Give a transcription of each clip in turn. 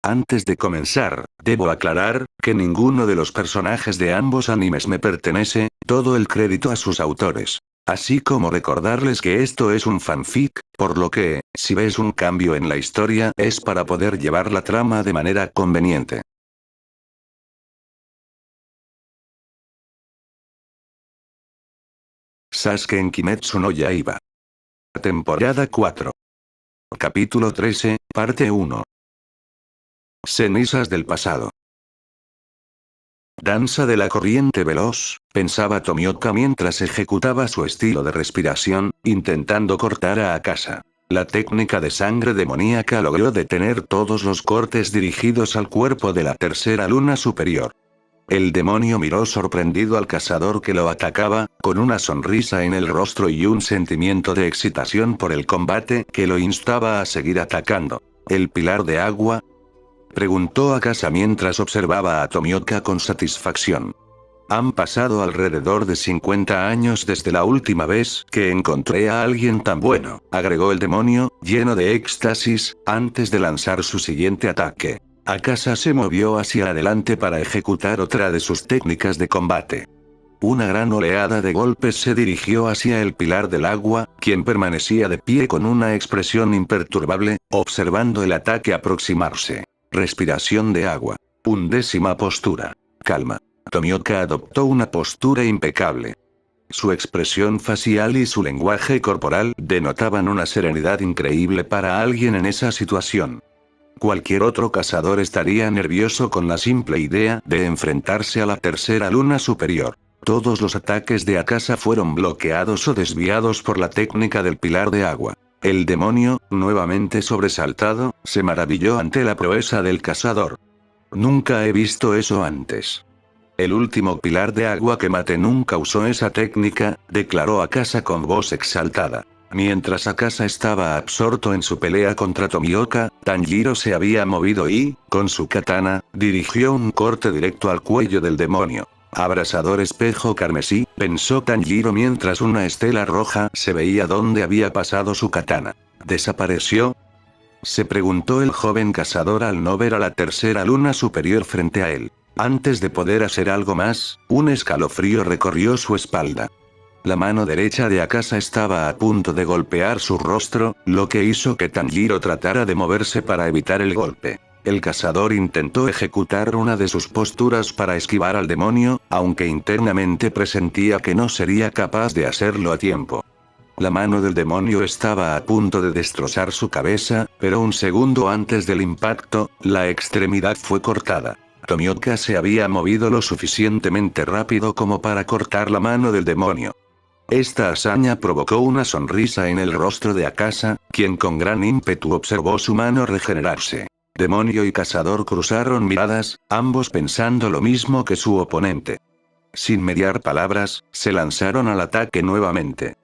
Antes de comenzar, debo aclarar, que ninguno de los personajes de ambos animes me pertenece, todo el crédito a sus autores. Así como recordarles que esto es un fanfic, por lo que, si ves un cambio en la historia, es para poder llevar la trama de manera conveniente. Sasuke en Kimetsu no Yaiba. Temporada 4. Capítulo 13, parte 1. Cenizas del pasado. Danza de la corriente veloz, pensaba Tomioka mientras ejecutaba su estilo de respiración, intentando cortar a Akasa. La técnica de sangre demoníaca logró detener todos los cortes dirigidos al cuerpo de la tercera luna superior. El demonio miró sorprendido al cazador que lo atacaba, con una sonrisa en el rostro y un sentimiento de excitación por el combate que lo instaba a seguir atacando. ¿El pilar de agua?, preguntó Akasa mientras observaba a Tomioka con satisfacción. Han pasado alrededor de 50 años desde la última vez que encontré a alguien tan bueno, agregó el demonio, lleno de éxtasis, antes de lanzar su siguiente ataque. Akasa se movió hacia adelante para ejecutar otra de sus técnicas de combate. Una gran oleada de golpes se dirigió hacia el pilar del agua, quien permanecía de pie con una expresión imperturbable, observando el ataque aproximarse. Respiración de agua. 11ª postura. Calma. Tomioka adoptó una postura impecable. Su expresión facial y su lenguaje corporal denotaban una serenidad increíble para alguien en esa situación. Cualquier otro cazador estaría nervioso con la simple idea de enfrentarse a la tercera luna superior. Todos los ataques de Akasa fueron bloqueados o desviados por la técnica del pilar de agua. El demonio, nuevamente sobresaltado, se maravilló ante la proeza del cazador. Nunca he visto eso antes. El último pilar de agua que maté nunca usó esa técnica, declaró Akasa con voz exaltada. Mientras Akasa estaba absorto en su pelea contra Tomioka, Tanjiro se había movido y, con su katana, dirigió un corte directo al cuello del demonio. Abrasador espejo carmesí, pensó Tanjiro mientras una estela roja se veía donde había pasado su katana. ¿Desapareció?, se preguntó el joven cazador al no ver a la tercera luna superior frente a él. Antes de poder hacer algo más, un escalofrío recorrió su espalda. La mano derecha de Akasa estaba a punto de golpear su rostro, lo que hizo que Tanjiro tratara de moverse para evitar el golpe. El cazador intentó ejecutar una de sus posturas para esquivar al demonio, aunque internamente presentía que no sería capaz de hacerlo a tiempo. La mano del demonio estaba a punto de destrozar su cabeza, pero un segundo antes del impacto, la extremidad fue cortada. Tomioka se había movido lo suficientemente rápido como para cortar la mano del demonio. Esta hazaña provocó una sonrisa en el rostro de Akasa, quien con gran ímpetu observó su mano regenerarse. Demonio y cazador cruzaron miradas, ambos pensando lo mismo que su oponente. Sin mediar palabras, se lanzaron al ataque nuevamente.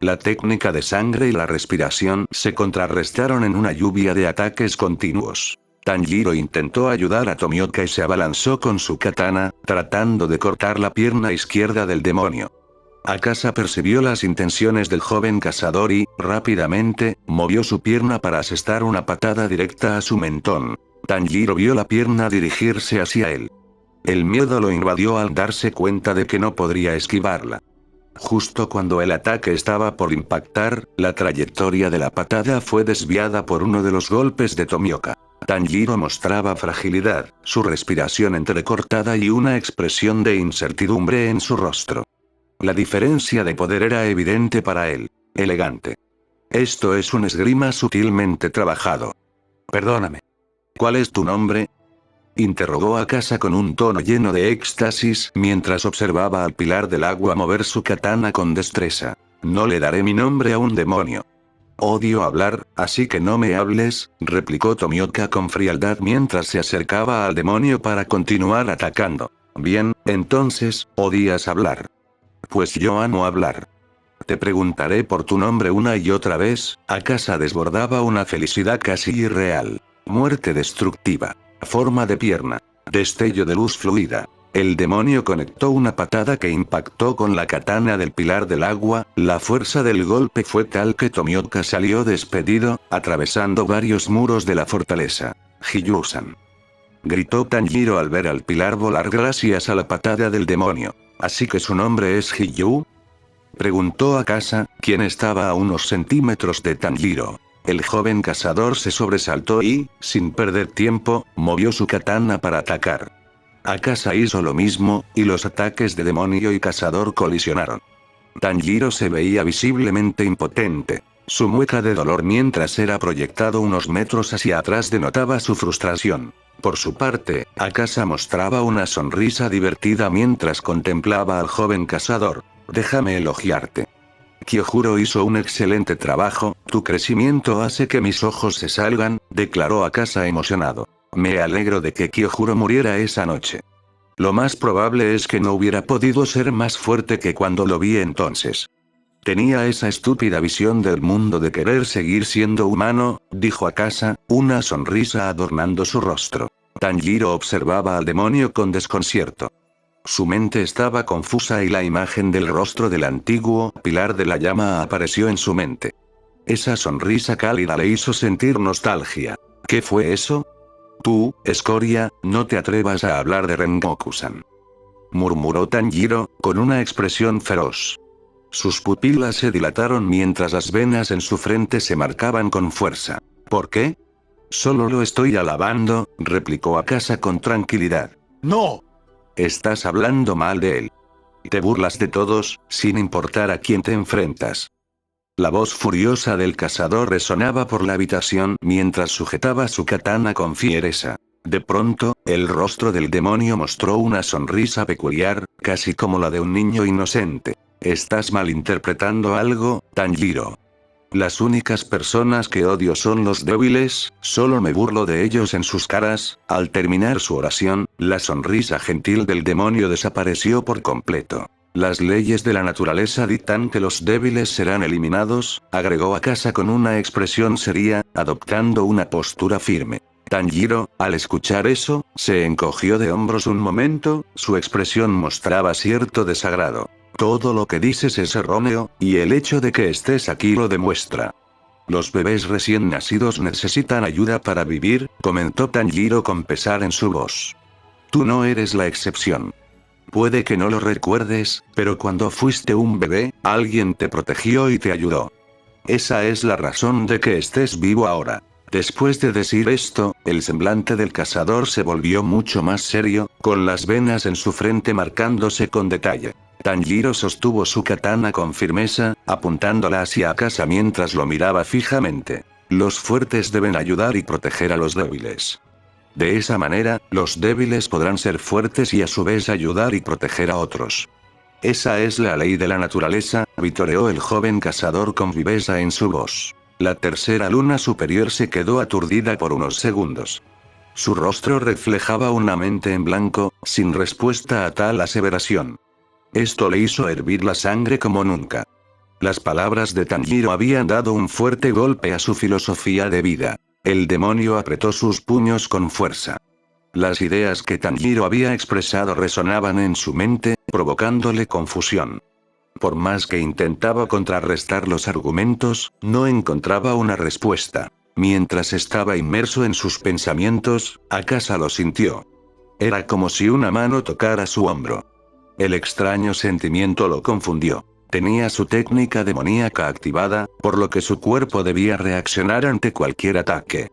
La técnica de sangre y la respiración se contrarrestaron en una lluvia de ataques continuos. Tanjiro intentó ayudar a Tomioka y se abalanzó con su katana, tratando de cortar la pierna izquierda del demonio. Akasa percibió las intenciones del joven cazador y, rápidamente, movió su pierna para asestar una patada directa a su mentón. Tanjiro vio la pierna dirigirse hacia él. El miedo lo invadió al darse cuenta de que no podría esquivarla. Justo cuando el ataque estaba por impactar, la trayectoria de la patada fue desviada por uno de los golpes de Tomioka. Tanjiro mostraba fragilidad, su respiración entrecortada y una expresión de incertidumbre en su rostro. La diferencia de poder era evidente para él. Elegante. Esto es un esgrima sutilmente trabajado. Perdóname. ¿Cuál es tu nombre?, interrogó Akasa con un tono lleno de éxtasis mientras observaba al pilar del agua mover su katana con destreza. No le daré mi nombre a un demonio. Odio hablar, así que no me hables, replicó Tomioka con frialdad mientras se acercaba al demonio para continuar atacando. Bien, entonces, odias hablar. Pues yo amo hablar. Te preguntaré por tu nombre una y otra vez. Akasa desbordaba una felicidad casi irreal. Muerte destructiva. Forma de pierna. Destello de luz fluida. El demonio conectó una patada que impactó con la katana del pilar del agua, la fuerza del golpe fue tal que Tomioka salió despedido, atravesando varios muros de la fortaleza. Hiyusan. Gritó Tanjiro al ver al pilar volar gracias a la patada del demonio. ¿Así que su nombre es Hiyu? Preguntó Akasa, quien estaba a unos centímetros de Tanjiro. El joven cazador se sobresaltó y, sin perder tiempo, movió su katana para atacar. Akasa hizo lo mismo, y los ataques de demonio y cazador colisionaron. Tanjiro se veía visiblemente impotente. Su mueca de dolor mientras era proyectado unos metros hacia atrás denotaba su frustración. Por su parte, Akasa mostraba una sonrisa divertida mientras contemplaba al joven cazador. Déjame elogiarte. Kyojuro hizo un excelente trabajo, tu crecimiento hace que mis ojos se salgan, declaró Akasa emocionado. Me alegro de que Kyojuro muriera esa noche. Lo más probable es que no hubiera podido ser más fuerte que cuando lo vi entonces. Tenía esa estúpida visión del mundo de querer seguir siendo humano, dijo Akasa, una sonrisa adornando su rostro. Tanjiro observaba al demonio con desconcierto. Su mente estaba confusa y la imagen del rostro del antiguo pilar de la llama apareció en su mente. Esa sonrisa cálida le hizo sentir nostalgia. ¿Qué fue eso? Tú, escoria, no te atrevas a hablar de Rengoku-san. Murmuró Tanjiro, con una expresión feroz. Sus pupilas se dilataron mientras las venas en su frente se marcaban con fuerza. ¿Por qué? Solo lo estoy alabando, replicó Akasa con tranquilidad. ¡No! Estás hablando mal de él. Te burlas de todos, sin importar a quién te enfrentas. La voz furiosa del cazador resonaba por la habitación mientras sujetaba su katana con fiereza. De pronto, el rostro del demonio mostró una sonrisa peculiar, casi como la de un niño inocente. Estás malinterpretando algo, Tanjiro. Las únicas personas que odio son los débiles, solo me burlo de ellos en sus caras. Al terminar su oración, la sonrisa gentil del demonio desapareció por completo. Las leyes de la naturaleza dictan que los débiles serán eliminados, agregó Akasa con una expresión seria, adoptando una postura firme. Tanjiro, al escuchar eso, se encogió de hombros un momento, su expresión mostraba cierto desagrado. Todo lo que dices es erróneo, y el hecho de que estés aquí lo demuestra. Los bebés recién nacidos necesitan ayuda para vivir, comentó Tanjiro con pesar en su voz. Tú no eres la excepción. Puede que no lo recuerdes, pero cuando fuiste un bebé, alguien te protegió y te ayudó. Esa es la razón de que estés vivo ahora. Después de decir esto, el semblante del cazador se volvió mucho más serio, con las venas en su frente marcándose con detalle. Tanjiro sostuvo su katana con firmeza, apuntándola hacia Akasa mientras lo miraba fijamente. Los fuertes deben ayudar y proteger a los débiles. De esa manera, los débiles podrán ser fuertes y a su vez ayudar y proteger a otros. Esa es la ley de la naturaleza, vitoreó el joven cazador con viveza en su voz. La tercera luna superior se quedó aturdida por unos segundos. Su rostro reflejaba una mente en blanco, sin respuesta a tal aseveración. Esto le hizo hervir la sangre como nunca. Las palabras de Tanjiro habían dado un fuerte golpe a su filosofía de vida. El demonio apretó sus puños con fuerza. Las ideas que Tanjiro había expresado resonaban en su mente, provocándole confusión. Por más que intentaba contrarrestar los argumentos, no encontraba una respuesta. Mientras estaba inmerso en sus pensamientos, Akasa lo sintió. Era como si una mano tocara su hombro. El extraño sentimiento lo confundió. Tenía su técnica demoníaca activada, por lo que su cuerpo debía reaccionar ante cualquier ataque.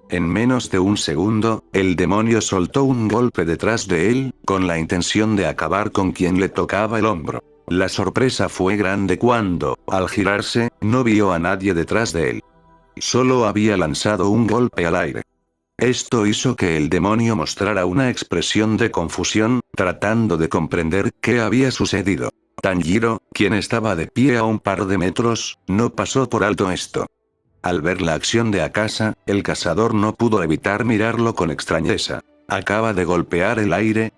En menos de un segundo, el demonio soltó un golpe detrás de él, con la intención de acabar con quien le tocaba el hombro. La sorpresa fue grande cuando, al girarse, no vio a nadie detrás de él. Solo había lanzado un golpe al aire. Esto hizo que el demonio mostrara una expresión de confusión, tratando de comprender qué había sucedido. Tanjiro, quien estaba de pie a un par de metros, no pasó por alto esto. Al ver la acción de Akasa, el cazador no pudo evitar mirarlo con extrañeza. ¿Acaba de golpear el aire?,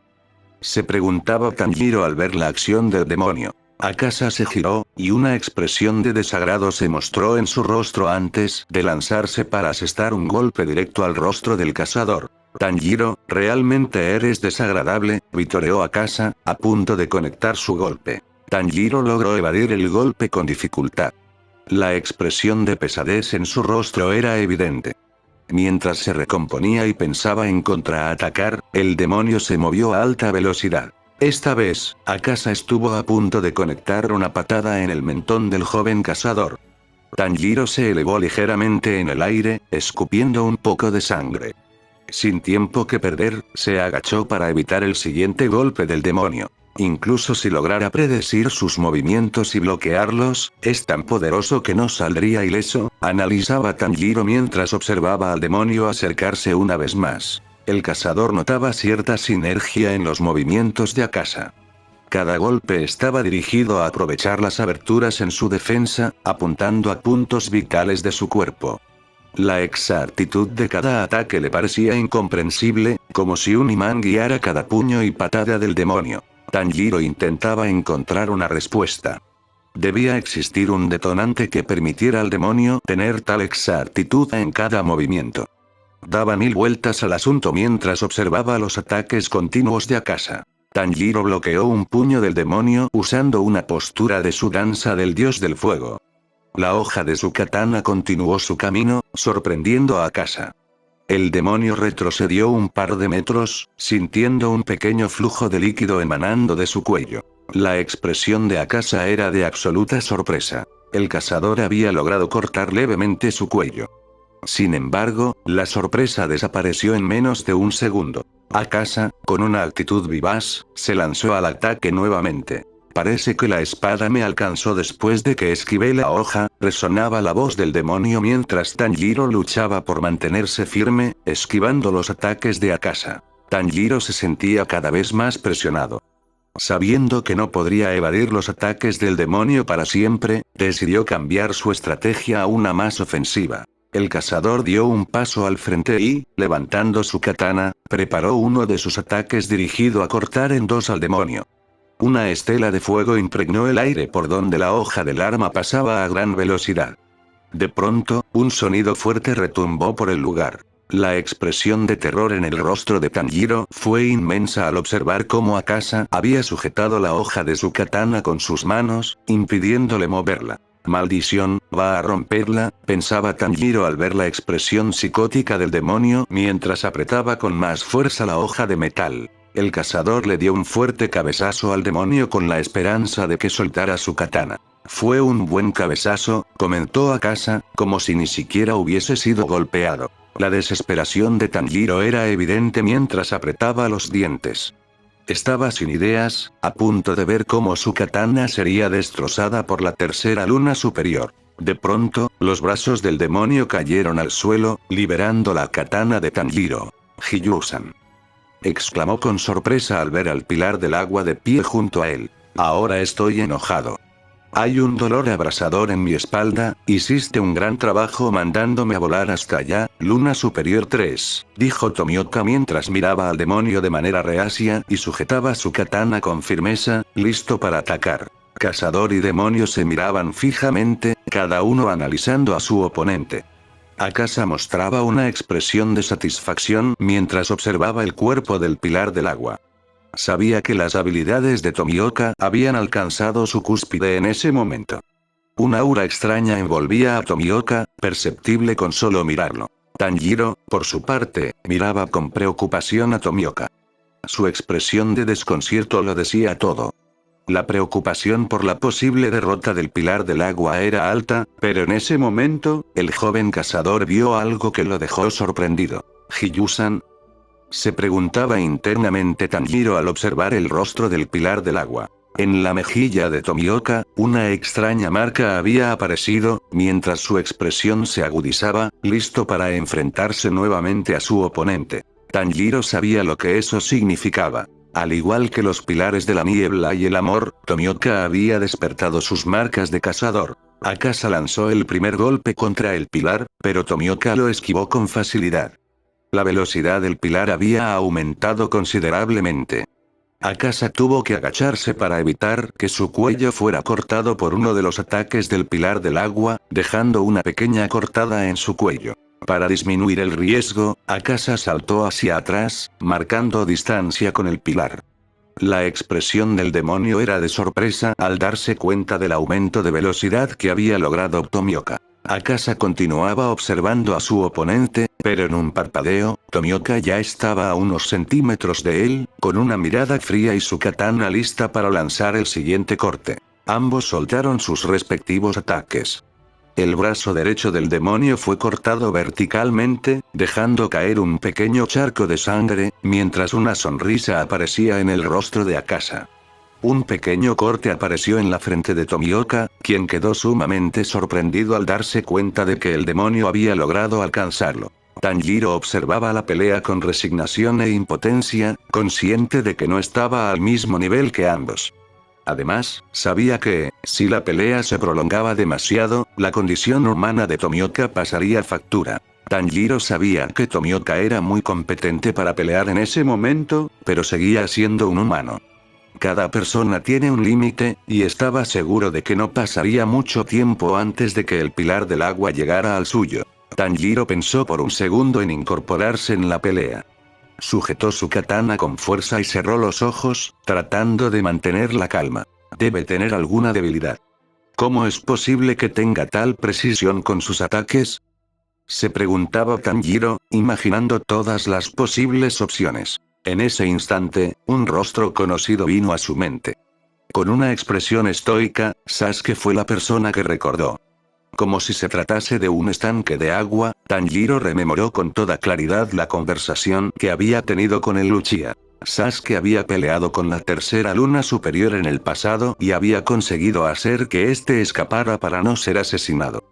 se preguntaba Tanjiro al ver la acción del demonio. Akasa se giró, y una expresión de desagrado se mostró en su rostro antes de lanzarse para asestar un golpe directo al rostro del cazador. Tanjiro, realmente eres desagradable, vitoreó Akasa, a punto de conectar su golpe. Tanjiro logró evadir el golpe con dificultad. La expresión de pesadez en su rostro era evidente. Mientras se recomponía y pensaba en contraatacar, el demonio se movió a alta velocidad. Esta vez, Akasa estuvo a punto de conectar una patada en el mentón del joven cazador. Tanjiro se elevó ligeramente en el aire, escupiendo un poco de sangre. Sin tiempo que perder, se agachó para evitar el siguiente golpe del demonio. Incluso si lograra predecir sus movimientos y bloquearlos, es tan poderoso que no saldría ileso, analizaba Tanjiro mientras observaba al demonio acercarse una vez más. El cazador notaba cierta sinergia en los movimientos de Akasa. Cada golpe estaba dirigido a aprovechar las aberturas en su defensa, apuntando a puntos vitales de su cuerpo. La exactitud de cada ataque le parecía incomprensible, como si un imán guiara cada puño y patada del demonio. Tanjiro intentaba encontrar una respuesta. Debía existir un detonante que permitiera al demonio tener tal exactitud en cada movimiento. Daba 1000 vueltas al asunto mientras observaba los ataques continuos de Akasa. Tanjiro bloqueó un puño del demonio usando una postura de su danza del dios del fuego. La hoja de su katana continuó su camino, sorprendiendo a Akasa. El demonio retrocedió un par de metros, sintiendo un pequeño flujo de líquido emanando de su cuello. La expresión de Akasa era de absoluta sorpresa. El cazador había logrado cortar levemente su cuello. Sin embargo, la sorpresa desapareció en menos de un segundo. Akasa, con una actitud vivaz, se lanzó al ataque nuevamente. Parece que la espada me alcanzó después de que esquivé la hoja, resonaba la voz del demonio mientras Tanjiro luchaba por mantenerse firme, esquivando los ataques de Akasa. Tanjiro se sentía cada vez más presionado. Sabiendo que no podría evadir los ataques del demonio para siempre, decidió cambiar su estrategia a una más ofensiva. El cazador dio un paso al frente y, levantando su katana, preparó uno de sus ataques dirigido a cortar en dos al demonio. Una estela de fuego impregnó el aire por donde la hoja del arma pasaba a gran velocidad. De pronto, un sonido fuerte retumbó por el lugar. La expresión de terror en el rostro de Tanjiro fue inmensa al observar cómo Akasa había sujetado la hoja de su katana con sus manos, impidiéndole moverla. Maldición, va a romperla, pensaba Tanjiro al ver la expresión psicótica del demonio mientras apretaba con más fuerza la hoja de metal. El cazador le dio un fuerte cabezazo al demonio con la esperanza de que soltara su katana. Fue un buen cabezazo, comentó Akasa, como si ni siquiera hubiese sido golpeado. La desesperación de Tanjiro era evidente mientras apretaba los dientes. Estaba sin ideas, a punto de ver cómo su katana sería destrozada por la tercera luna superior. De pronto, los brazos del demonio cayeron al suelo, liberando la katana de Tanjiro. Hiyusan, exclamó con sorpresa al ver al pilar del agua de pie junto a él. Ahora estoy enojado. Hay un dolor abrasador en mi espalda, hiciste un gran trabajo mandándome a volar hasta allá, Luna Superior 3, dijo Tomioka mientras miraba al demonio de manera reacia y sujetaba su katana con firmeza, listo para atacar. Cazador y demonio se miraban fijamente, cada uno analizando a su oponente. Akasa mostraba una expresión de satisfacción mientras observaba el cuerpo del pilar del agua. Sabía que las habilidades de Tomioka habían alcanzado su cúspide en ese momento. Un aura extraña envolvía a Tomioka, perceptible con solo mirarlo. Tanjiro, por su parte, miraba con preocupación a Tomioka. Su expresión de desconcierto lo decía todo. La preocupación por la posible derrota del pilar del agua era alta, pero en ese momento, el joven cazador vio algo que lo dejó sorprendido. ¿Hiyusan?, se preguntaba internamente Tanjiro al observar el rostro del pilar del agua. En la mejilla de Tomioka, una extraña marca había aparecido, mientras su expresión se agudizaba, listo para enfrentarse nuevamente a su oponente. Tanjiro sabía lo que eso significaba. Al igual que los pilares de la niebla y el amor, Tomioka había despertado sus marcas de cazador. Akasa lanzó el primer golpe contra el pilar, pero Tomioka lo esquivó con facilidad. La velocidad del pilar había aumentado considerablemente. Akasa tuvo que agacharse para evitar que su cuello fuera cortado por uno de los ataques del pilar del agua, dejando una pequeña cortada en su cuello. Para disminuir el riesgo, Akasa saltó hacia atrás, marcando distancia con el pilar. La expresión del demonio era de sorpresa al darse cuenta del aumento de velocidad que había logrado Tomioka. Akasa continuaba observando a su oponente, pero en un parpadeo, Tomioka ya estaba a unos centímetros de él, con una mirada fría y su katana lista para lanzar el siguiente corte. Ambos soltaron sus respectivos ataques. El brazo derecho del demonio fue cortado verticalmente, dejando caer un pequeño charco de sangre, mientras una sonrisa aparecía en el rostro de Akasa. Un pequeño corte apareció en la frente de Tomioka, quien quedó sumamente sorprendido al darse cuenta de que el demonio había logrado alcanzarlo. Tanjiro observaba la pelea con resignación e impotencia, consciente de que no estaba al mismo nivel que ambos. Además, sabía que, si la pelea se prolongaba demasiado, la condición humana de Tomioka pasaría factura. Tanjiro sabía que Tomioka era muy competente para pelear en ese momento, pero seguía siendo un humano. Cada persona tiene un límite, y estaba seguro de que no pasaría mucho tiempo antes de que el pilar del agua llegara al suyo. Tanjiro pensó por un segundo en incorporarse en la pelea. Sujetó su katana con fuerza y cerró los ojos, tratando de mantener la calma. Debe tener alguna debilidad. ¿Cómo es posible que tenga tal precisión con sus ataques? Se preguntaba Tanjiro, imaginando todas las posibles opciones. En ese instante, un rostro conocido vino a su mente. Con una expresión estoica, Sasuke fue la persona que recordó. Como si se tratase de un estanque de agua, Tanjiro rememoró con toda claridad la conversación que había tenido con el Uchiha. Sasuke había peleado con la tercera luna superior en el pasado y había conseguido hacer que éste escapara para no ser asesinado.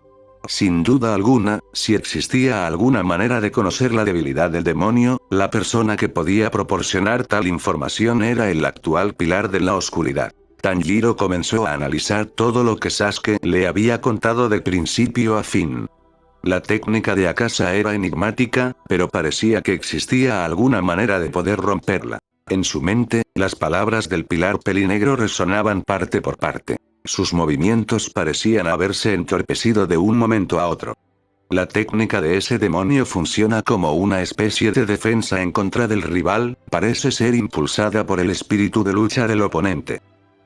Sin duda alguna, si existía alguna manera de conocer la debilidad del demonio, la persona que podía proporcionar tal información era el actual pilar de la oscuridad. Tanjiro comenzó a analizar todo lo que Sasuke le había contado de principio a fin. La técnica de Akasa era enigmática, pero parecía que existía alguna manera de poder romperla. En su mente, las palabras del pilar pelinegro resonaban parte por parte. Sus movimientos parecían haberse entorpecido de un momento a otro. La técnica de ese demonio funciona como una especie de defensa en contra del rival, parece ser impulsada por el espíritu de lucha del oponente.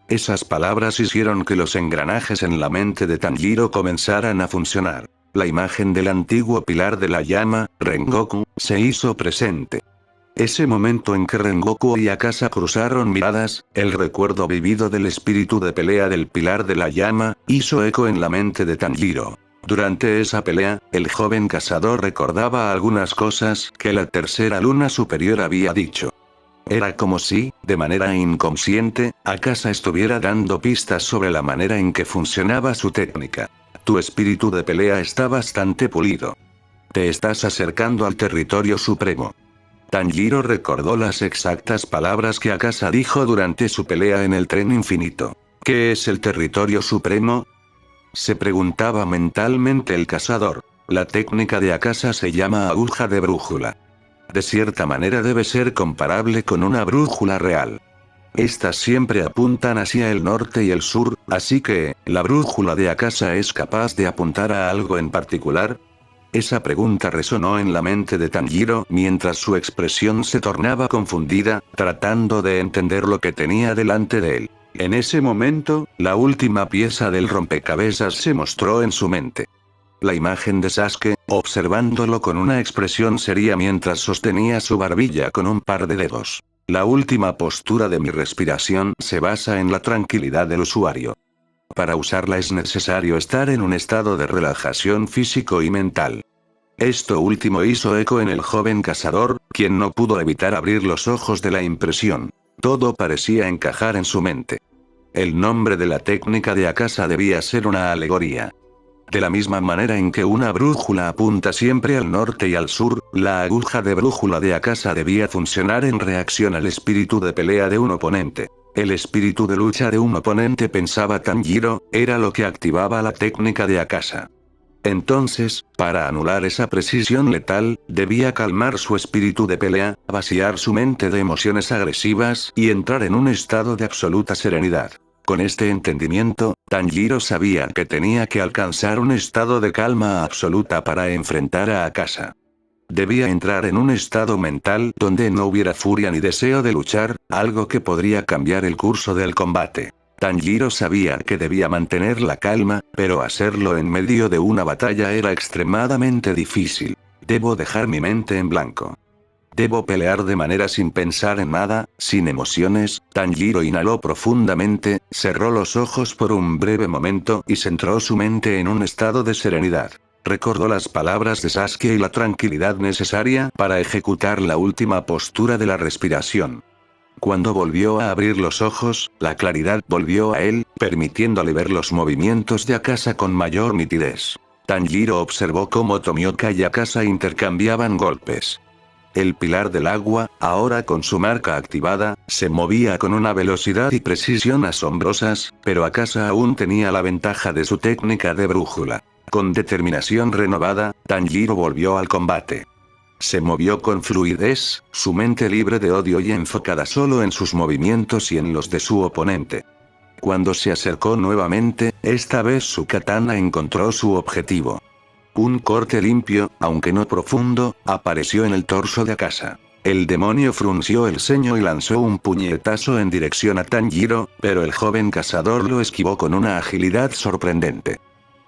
Esas palabras hicieron que los engranajes en la mente de Tanjiro comenzaran a funcionar. La imagen del antiguo pilar de la llama, Rengoku, se hizo presente. Ese momento en que Rengoku y Akasa cruzaron miradas, el recuerdo vivido del espíritu de pelea del pilar de la llama, hizo eco en la mente de Tanjiro. Durante esa pelea, el joven cazador recordaba algunas cosas que la tercera luna superior había dicho. Era como si, de manera inconsciente, Akasa estuviera dando pistas sobre la manera en que funcionaba su técnica. Tu espíritu de pelea está bastante pulido. Te estás acercando al territorio supremo. Tanjiro recordó las exactas palabras que Akasa dijo durante su pelea en el tren infinito. ¿Qué es el territorio supremo? Se preguntaba mentalmente el cazador. La técnica de Akasa se llama aguja de brújula. De cierta manera debe ser comparable con una brújula real. Estas siempre apuntan hacia el norte y el sur, así que, ¿la brújula de Akasa es capaz de apuntar a algo en particular? Esa pregunta resonó en la mente de Tanjiro mientras su expresión se tornaba confundida, tratando de entender lo que tenía delante de él. En ese momento, la última pieza del rompecabezas se mostró en su mente. La imagen de Sasuke, observándolo con una expresión seria mientras sostenía su barbilla con un par de dedos. La última postura de mi respiración se basa en la tranquilidad del usuario. Para usarla es necesario estar en un estado de relajación físico y mental. Esto último hizo eco en el joven cazador, quien no pudo evitar abrir los ojos de la impresión. Todo parecía encajar en su mente. El nombre de la técnica de Akasa debía ser una alegoría. De la misma manera en que una brújula apunta siempre al norte y al sur, la aguja de brújula de Akasa debía funcionar en reacción al espíritu de pelea de un oponente. El espíritu de lucha de un oponente, pensaba Tanjiro, era lo que activaba la técnica de Akasa. Entonces, para anular esa precisión letal, debía calmar su espíritu de pelea, vaciar su mente de emociones agresivas y entrar en un estado de absoluta serenidad. Con este entendimiento, Tanjiro sabía que tenía que alcanzar un estado de calma absoluta para enfrentar a Akasa. Debía entrar en un estado mental donde no hubiera furia ni deseo de luchar, algo que podría cambiar el curso del combate. Tanjiro sabía que debía mantener la calma, pero hacerlo en medio de una batalla era extremadamente difícil. Debo dejar mi mente en blanco. Debo pelear de manera sin pensar en nada, sin emociones. Tanjiro inhaló profundamente, cerró los ojos por un breve momento y centró su mente en un estado de serenidad. Recordó las palabras de Sasuke y la tranquilidad necesaria para ejecutar la última postura de la respiración. Cuando volvió a abrir los ojos, la claridad volvió a él, permitiéndole ver los movimientos de Akasa con mayor nitidez. Tanjiro observó cómo Tomioka y Akasa intercambiaban golpes. El pilar del agua, ahora con su marca activada, se movía con una velocidad y precisión asombrosas, pero Akasa aún tenía la ventaja de su técnica de brújula. Con determinación renovada, Tanjiro volvió al combate. Se movió con fluidez, su mente libre de odio y enfocada solo en sus movimientos y en los de su oponente. Cuando se acercó nuevamente, esta vez su katana encontró su objetivo. Un corte limpio, aunque no profundo, apareció en el torso de Akasa. El demonio frunció el ceño y lanzó un puñetazo en dirección a Tanjiro, pero el joven cazador lo esquivó con una agilidad sorprendente.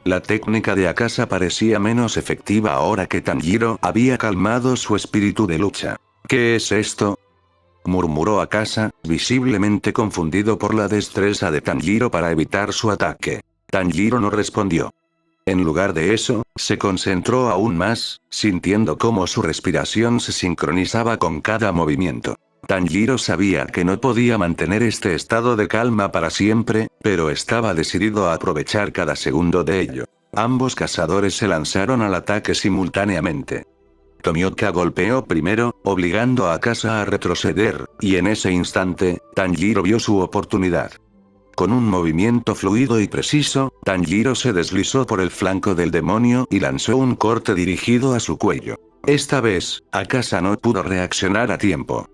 La técnica de Akasa parecía menos efectiva ahora que Tanjiro había calmado su espíritu de lucha. ¿Qué es esto?, murmuró Akasa, visiblemente confundido por la destreza de Tanjiro para evitar su ataque. Tanjiro no respondió. En lugar de eso, se concentró aún más, sintiendo cómo su respiración se sincronizaba con cada movimiento. Tanjiro sabía que no podía mantener este estado de calma para siempre, pero estaba decidido a aprovechar cada segundo de ello. Ambos cazadores se lanzaron al ataque simultáneamente. Tomioka golpeó primero, obligando a Akasa a retroceder, y en ese instante, Tanjiro vio su oportunidad. Con un movimiento fluido y preciso, Tanjiro se deslizó por el flanco del demonio y lanzó un corte dirigido a su cuello. Esta vez, Akasa no pudo reaccionar a tiempo.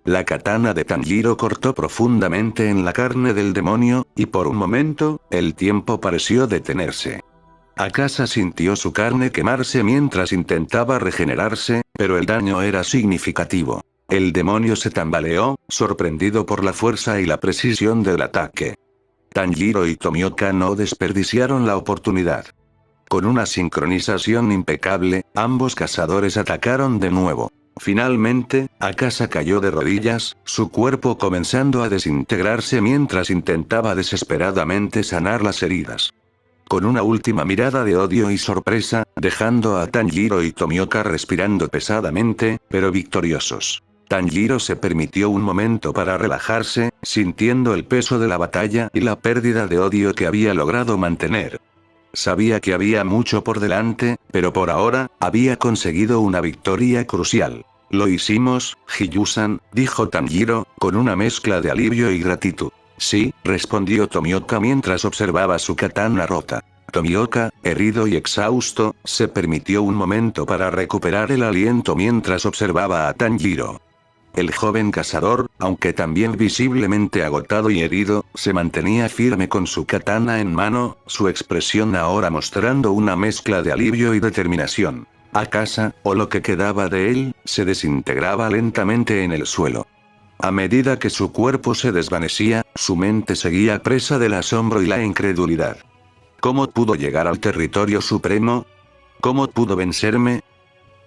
La katana de Tanjiro cortó profundamente en la carne del demonio, y por un momento, el tiempo pareció detenerse. Akasa sintió su carne quemarse mientras intentaba regenerarse, pero el daño era significativo. El demonio se tambaleó, sorprendido por la fuerza y la precisión del ataque. Tanjiro y Tomioka no desperdiciaron la oportunidad. Con una sincronización impecable, ambos cazadores atacaron de nuevo. Finalmente, Akasa cayó de rodillas, su cuerpo comenzando a desintegrarse mientras intentaba desesperadamente sanar las heridas. Con una última mirada de odio y sorpresa, dejando a Tanjiro y Tomioka respirando pesadamente, pero victoriosos. Tanjiro se permitió un momento para relajarse, sintiendo el peso de la batalla y la pérdida de odio que había logrado mantener. Sabía que había mucho por delante, pero por ahora, había conseguido una victoria crucial. Lo hicimos, Hiyusan, dijo Tanjiro, con una mezcla de alivio y gratitud. Sí, respondió Tomioka mientras observaba su katana rota. Tomioka, herido y exhausto, se permitió un momento para recuperar el aliento mientras observaba a Tanjiro. El joven cazador, aunque también visiblemente agotado y herido, se mantenía firme con su katana en mano, su expresión ahora mostrando una mezcla de alivio y determinación. Akasa, o lo que quedaba de él, se desintegraba lentamente en el suelo. A medida que su cuerpo se desvanecía, su mente seguía presa del asombro y la incredulidad. ¿Cómo pudo llegar al territorio supremo? ¿Cómo pudo vencerme?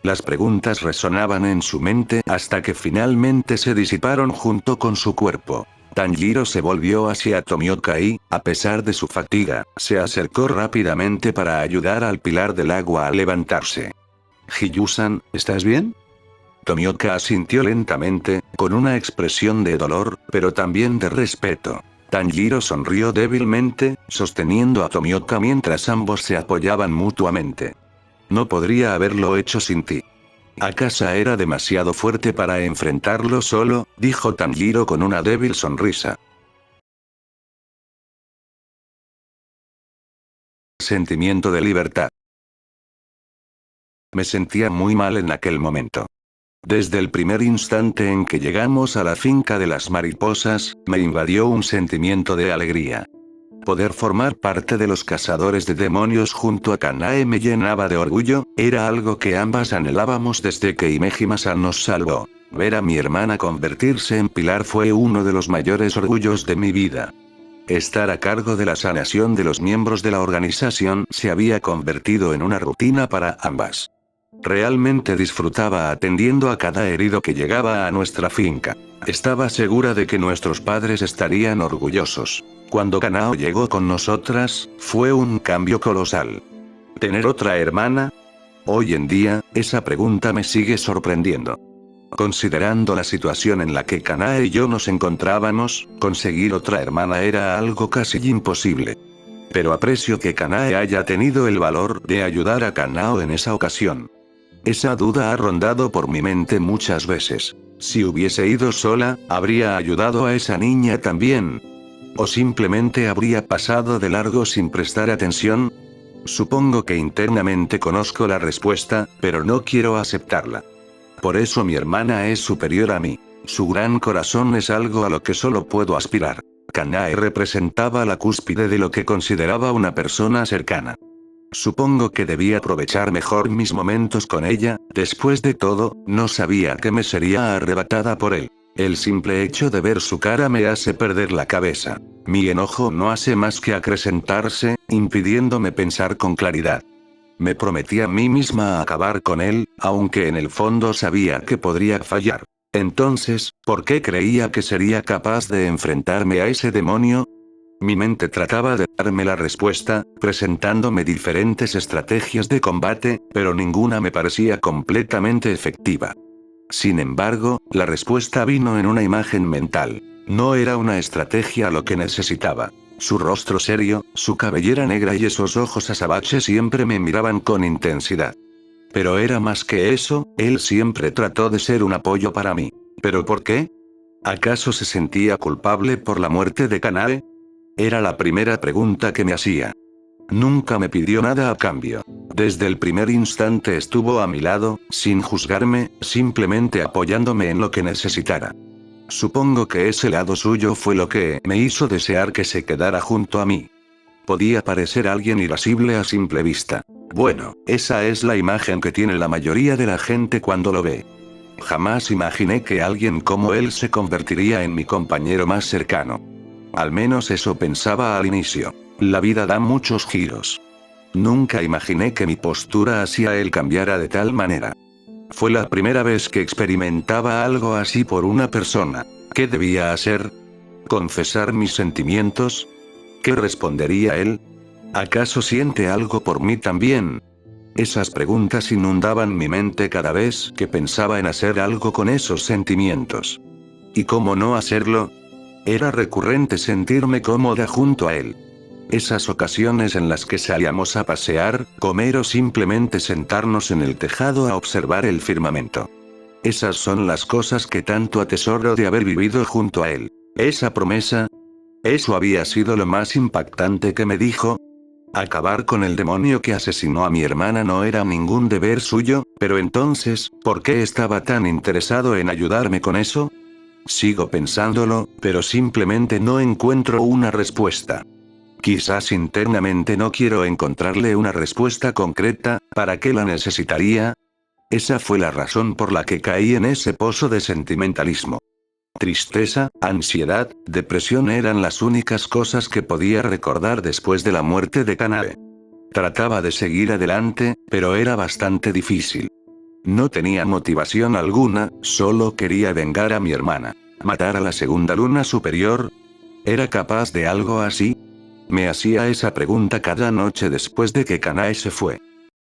Las preguntas resonaban en su mente hasta que finalmente se disiparon junto con su cuerpo. Tanjiro se volvió hacia Tomioka y, a pesar de su fatiga, se acercó rápidamente para ayudar al pilar del agua a levantarse. Hiyusan, ¿estás bien? Tomioka asintió lentamente, con una expresión de dolor, pero también de respeto. Tanjiro sonrió débilmente, sosteniendo a Tomioka mientras ambos se apoyaban mutuamente. No podría haberlo hecho sin ti. Akasa era demasiado fuerte para enfrentarlo solo, dijo Tanjiro con una débil sonrisa. Sentimiento de libertad. Me sentía muy mal en aquel momento. Desde el primer instante en que llegamos a la finca de las mariposas, me invadió un sentimiento de alegría. Poder formar parte de los cazadores de demonios junto a Kanae me llenaba de orgullo, era algo que ambas anhelábamos desde que Himejima-san nos salvó. Ver a mi hermana convertirse en pilar fue uno de los mayores orgullos de mi vida. Estar a cargo de la sanación de los miembros de la organización se había convertido en una rutina para ambas. Realmente disfrutaba atendiendo a cada herido que llegaba a nuestra finca. Estaba segura de que nuestros padres estarían orgullosos. Cuando Kanao llegó con nosotras, fue un cambio colosal. ¿Tener otra hermana? Hoy en día, esa pregunta me sigue sorprendiendo. Considerando la situación en la que Kanae y yo nos encontrábamos, conseguir otra hermana era algo casi imposible. Pero aprecio que Kanae haya tenido el valor de ayudar a Kanao en esa ocasión. Esa duda ha rondado por mi mente muchas veces. Si hubiese ido sola, ¿habría ayudado a esa niña también? ¿O simplemente habría pasado de largo sin prestar atención? Supongo que internamente conozco la respuesta, pero no quiero aceptarla. Por eso mi hermana es superior a mí. Su gran corazón es algo a lo que solo puedo aspirar. Kanae representaba la cúspide de lo que consideraba una persona cercana. Supongo que debí aprovechar mejor mis momentos con ella, después de todo, no sabía que me sería arrebatada por él. El simple hecho de ver su cara me hace perder la cabeza. Mi enojo no hace más que acrecentarse, impidiéndome pensar con claridad. Me prometí a mí misma acabar con él, aunque en el fondo sabía que podría fallar. Entonces, ¿por qué creía que sería capaz de enfrentarme a ese demonio? Mi mente trataba de darme la respuesta, presentándome diferentes estrategias de combate, pero ninguna me parecía completamente efectiva. Sin embargo, la respuesta vino en una imagen mental. No era una estrategia lo que necesitaba. Su rostro serio, su cabellera negra y esos ojos azabache siempre me miraban con intensidad. Pero era más que eso, él siempre trató de ser un apoyo para mí. ¿Pero por qué? ¿Acaso se sentía culpable por la muerte de Kanae? Era la primera pregunta que me hacía. Nunca me pidió nada a cambio. Desde el primer instante estuvo a mi lado, sin juzgarme, simplemente apoyándome en lo que necesitara. Supongo que ese lado suyo fue lo que me hizo desear que se quedara junto a mí. Podía parecer alguien irascible a simple vista. Bueno, esa es la imagen que tiene la mayoría de la gente cuando lo ve. Jamás imaginé que alguien como él se convertiría en mi compañero más cercano. Al menos eso pensaba al inicio. La vida da muchos giros. Nunca imaginé que mi postura hacia él cambiara de tal manera. Fue la primera vez que experimentaba algo así por una persona. ¿Qué debía hacer? ¿Confesar mis sentimientos? ¿Qué respondería él? ¿Acaso siente algo por mí también? Esas preguntas inundaban mi mente cada vez que pensaba en hacer algo con esos sentimientos. ¿Y cómo no hacerlo? Era recurrente sentirme cómoda junto a él. Esas ocasiones en las que salíamos a pasear, comer o simplemente sentarnos en el tejado a observar el firmamento. Esas son las cosas que tanto atesoro de haber vivido junto a él. Esa promesa. Eso había sido lo más impactante que me dijo. Acabar con el demonio que asesinó a mi hermana no era ningún deber suyo, pero entonces, ¿por qué estaba tan interesado en ayudarme con eso? Sigo pensándolo, pero simplemente no encuentro una respuesta. Quizás internamente no quiero encontrarle una respuesta concreta, ¿para qué la necesitaría? Esa fue la razón por la que caí en ese pozo de sentimentalismo. Tristeza, ansiedad, depresión eran las únicas cosas que podía recordar después de la muerte de Kanae. Trataba de seguir adelante, pero era bastante difícil. No tenía motivación alguna, solo quería vengar a mi hermana. ¿Matar a la segunda luna superior? ¿Era capaz de algo así? Me hacía esa pregunta cada noche después de que Kanae se fue.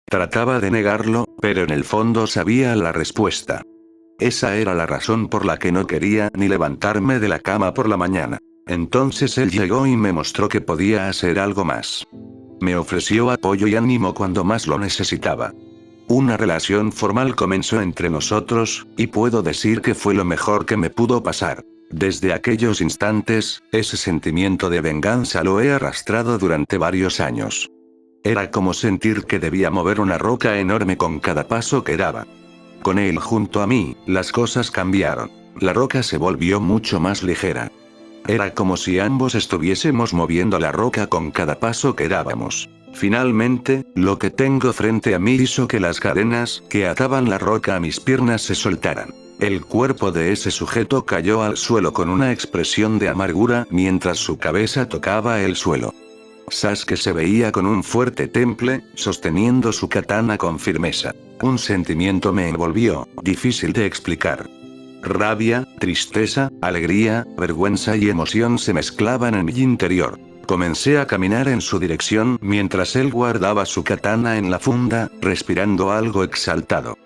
Trataba de negarlo, pero en el fondo sabía la respuesta. Esa era la razón por la que no quería ni levantarme de la cama por la mañana. Entonces él llegó y me mostró que podía hacer algo más. Me ofreció apoyo y ánimo cuando más lo necesitaba. Una relación formal comenzó entre nosotros, y puedo decir que fue lo mejor que me pudo pasar. Desde aquellos instantes, ese sentimiento de venganza lo he arrastrado durante varios años. Era como sentir que debía mover una roca enorme con cada paso que daba. Con él junto a mí, las cosas cambiaron. La roca se volvió mucho más ligera. Era como si ambos estuviésemos moviendo la roca con cada paso que dábamos. Finalmente, lo que tengo frente a mí hizo que las cadenas que ataban la roca a mis piernas se soltaran. El cuerpo de ese sujeto cayó al suelo con una expresión de amargura mientras su cabeza tocaba el suelo. Sasuke se veía con un fuerte temple, sosteniendo su katana con firmeza. Un sentimiento me envolvió, difícil de explicar. Rabia, tristeza, alegría, vergüenza y emoción se mezclaban en mi interior. Comencé a caminar en su dirección mientras él guardaba su katana en la funda, respirando algo exaltado.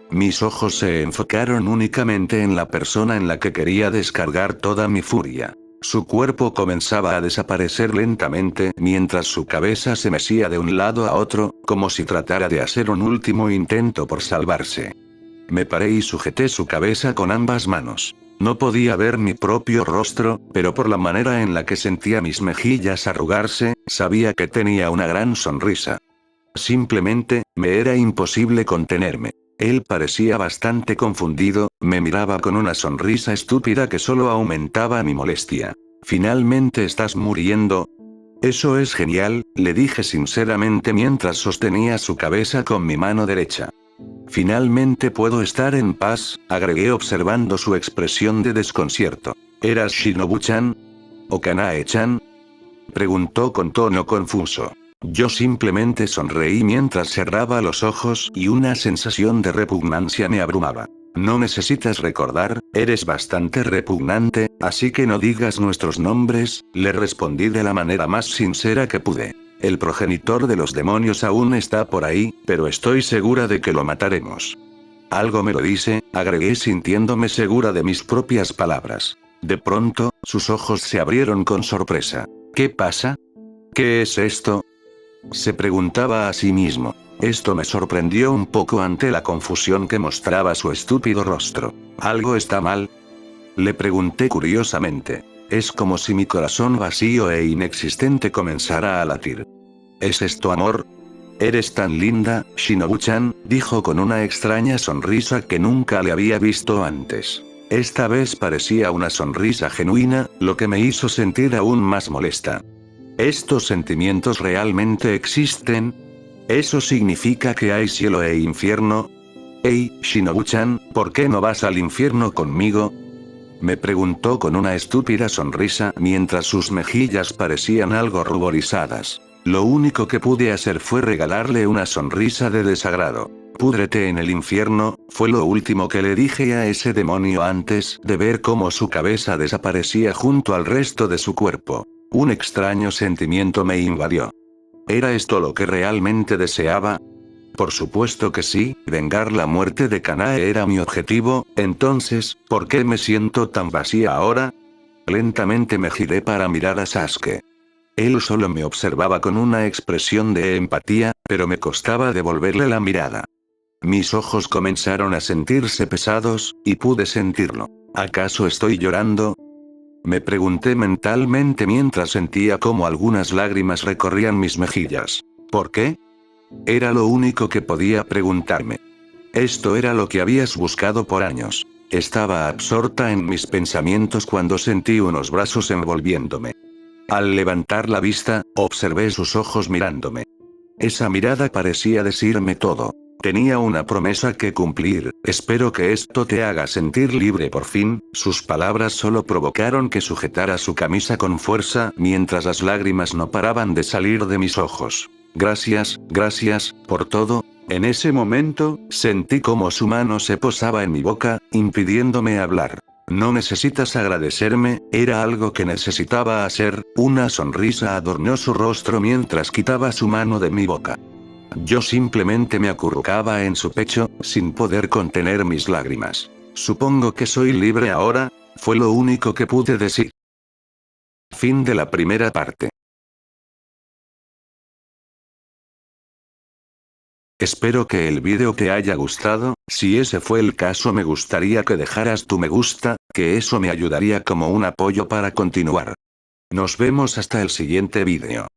Mis ojos se enfocaron únicamente en la persona en la que quería descargar toda mi furia. Su cuerpo comenzaba a desaparecer lentamente mientras su cabeza se mecía de un lado a otro, como si tratara de hacer un último intento por salvarse. Me paré y sujeté su cabeza con ambas manos. No podía ver mi propio rostro, pero por la manera en la que sentía mis mejillas arrugarse, sabía que tenía una gran sonrisa. Simplemente, me era imposible contenerme. Él parecía bastante confundido, me miraba con una sonrisa estúpida que solo aumentaba mi molestia. ¿Finalmente estás muriendo? Eso es genial, le dije sinceramente mientras sostenía su cabeza con mi mano derecha. Finalmente puedo estar en paz, agregué observando su expresión de desconcierto. ¿Eras Shinobu-chan? ¿O Kanae-chan? Preguntó con tono confuso. Yo simplemente sonreí mientras cerraba los ojos y una sensación de repugnancia me abrumaba. No necesitas recordar, eres bastante repugnante, así que no digas nuestros nombres, le respondí de la manera más sincera que pude. El progenitor de los demonios aún está por ahí, pero estoy segura de que lo mataremos. Algo me lo dice, agregué sintiéndome segura de mis propias palabras. De pronto, sus ojos se abrieron con sorpresa. ¿Qué pasa? ¿Qué es esto? Se preguntaba a sí mismo. Esto me sorprendió un poco ante la confusión que mostraba su estúpido rostro. ¿Algo está mal? Le pregunté curiosamente. Es como si mi corazón vacío e inexistente comenzara a latir. ¿Es esto amor? Eres tan linda, Shinobu-chan, dijo con una extraña sonrisa que nunca le había visto antes. Esta vez parecía una sonrisa genuina, lo que me hizo sentir aún más molesta. ¿Estos sentimientos realmente existen? ¿Eso significa que hay cielo e infierno? Hey, Shinobu-chan, ¿por qué no vas al infierno conmigo? Me preguntó con una estúpida sonrisa mientras sus mejillas parecían algo ruborizadas. Lo único que pude hacer fue regalarle una sonrisa de desagrado. Púdrete en el infierno, fue lo último que le dije a ese demonio antes de ver cómo su cabeza desaparecía junto al resto de su cuerpo. Un extraño sentimiento me invadió. ¿Era esto lo que realmente deseaba? Por supuesto que sí, vengar la muerte de Kanae era mi objetivo, entonces, ¿por qué me siento tan vacía ahora? Lentamente me giré para mirar a Sasuke. Él solo me observaba con una expresión de empatía, pero me costaba devolverle la mirada. Mis ojos comenzaron a sentirse pesados, y pude sentirlo. ¿Acaso estoy llorando? Me pregunté mentalmente mientras sentía cómo algunas lágrimas recorrían mis mejillas. ¿Por qué? Era lo único que podía preguntarme. Esto era lo que habías buscado por años. Estaba absorta en mis pensamientos cuando sentí unos brazos envolviéndome. Al levantar la vista, observé sus ojos mirándome. Esa mirada parecía decirme todo. Tenía una promesa que cumplir, espero que esto te haga sentir libre por fin. Sus palabras solo provocaron que sujetara su camisa con fuerza mientras las lágrimas no paraban de salir de mis ojos. Gracias, por todo. En ese momento, sentí como su mano se posaba en mi boca, impidiéndome hablar. No necesitas agradecerme, era algo que necesitaba hacer. Una sonrisa adornó su rostro mientras quitaba su mano de mi boca. Yo simplemente me acurrucaba en su pecho, sin poder contener mis lágrimas. Supongo que soy libre ahora, fue lo único que pude decir. Fin de la primera parte. Espero que el vídeo te haya gustado, si ese fue el caso me gustaría que dejaras tu me gusta, que eso me ayudaría como un apoyo para continuar. Nos vemos hasta el siguiente vídeo.